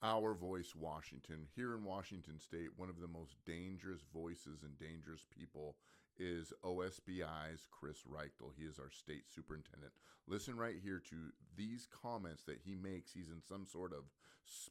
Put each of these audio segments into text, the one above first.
Our Voice Washington. Here in Washington State, one of the most dangerous voices and dangerous people is OSBI's Chris Reichtel. He is our state superintendent. Listen right here to these comments that he makes. He's in some sort of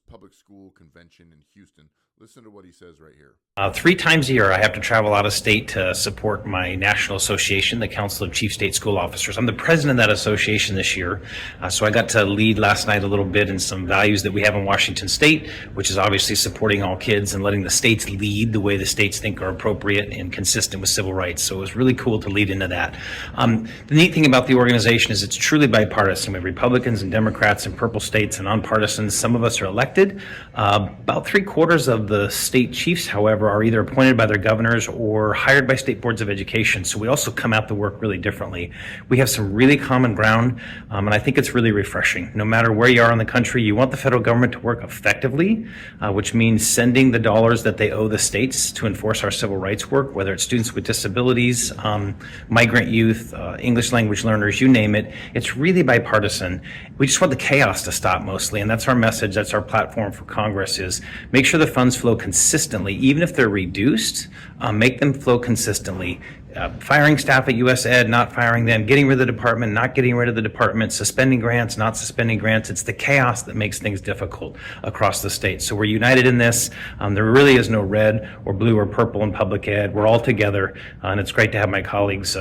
public school convention in Houston. Listen to what he says right here. 3 times a year, I have to travel out of state to support my national association, the Council of Chief State School Officers. I'm the president of that association this year, so I got to lead last night a little bit in some values that we have in Washington State, which is obviously supporting all kids and letting the states lead the way the states think are appropriate and consistent with civil rights. So it was really cool to lead into that. The neat thing about the organization is it's truly bipartisan. We have Republicans and Democrats in purple states and nonpartisans. Some of us are elected. About 3/4 of the state chiefs, however, are either appointed by their governors or hired by state boards of education. So we also come at the work really differently. We have some really common ground, and I think it's really refreshing. No matter where you are in the country, you want the federal government to work effectively, which means sending the dollars that they owe the states to enforce our civil rights work, whether it's students with disabilities, migrant youth, English language learners, you name it. It's really bipartisan. We just want the chaos to stop mostly, and that's our message. That's our platform for Congress, is make sure the funds flow consistently, even if they're reduced, make them flow consistently. Firing staff at US Ed, not firing them, getting rid of the department, not getting rid of the department, suspending grants, not suspending grants. It's the chaos that makes things difficult across the state. So we're united in this. There really is no red or blue or purple in public ed. We're all together, and it's great to have my colleagues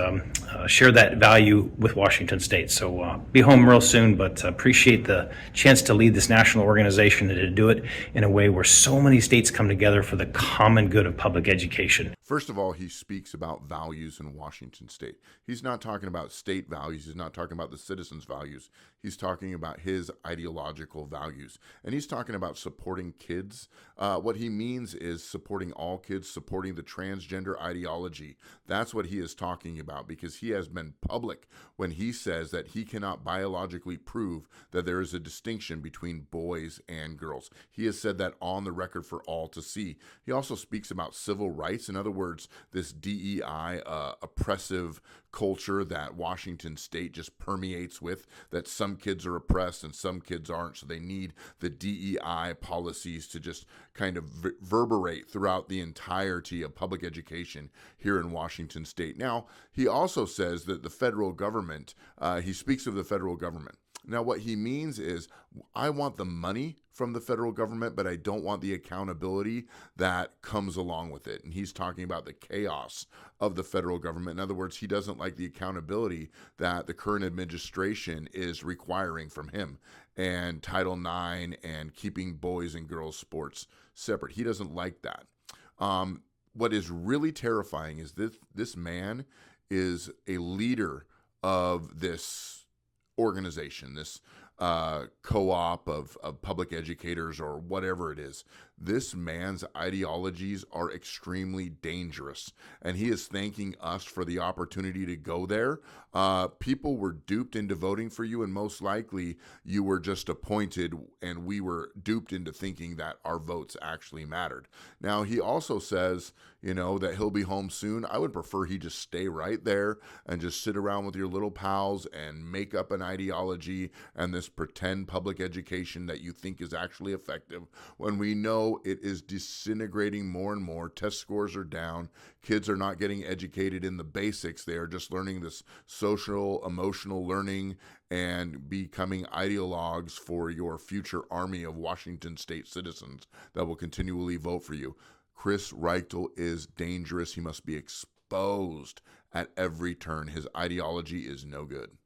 share that value with Washington State. So be home real soon, but appreciate the chance to lead this national organization and to do it in a way where so many states come together for the common good of public education. First of all, he speaks about values in Washington State. He's not talking about state values. He's not talking about the citizens' values. He's talking about his ideological values. And he's talking about supporting kids. What he means is supporting all kids, supporting the transgender ideology. That's what he is talking about, because he has been public when he says that he cannot biologically prove that there is a distinction between boys and girls. He has said that on the record for all to see. He also speaks about civil rights. In other words, this DEI oppressive culture that Washington State just permeates with, that some kids are oppressed and some kids aren't. So they need the DEI policies to just kind of reverberate throughout the entirety of public education here in Washington State. Now, he also says that the federal government, he speaks of the federal government. Now, what he means is, I want the money from the federal government, but I don't want the accountability that comes along with it. And he's talking about the chaos of the federal government. In other words, he doesn't like the accountability that the current administration is requiring from him, and Title IX and keeping boys and girls sports separate. He doesn't like that. What is really terrifying is this man is a leader of this organization, this co-op of public educators or whatever it is. This man's ideologies are extremely dangerous, and he is thanking us for the opportunity to go there. People were duped into voting for you, and most likely you were just appointed, and we were duped into thinking that our votes actually mattered. Now, he also says, that he'll be home soon. I would prefer he just stay right there and just sit around with your little pals and make up an ideology and this pretend public education that you think is actually effective, when we know it is disintegrating more and more. Test scores are down. Kids are not getting educated in the basics. They are just learning this social, emotional learning and becoming ideologues for your future army of Washington State citizens that will continually vote for you. Chris Reichtel is dangerous. He must be exposed at every turn. His ideology is no good.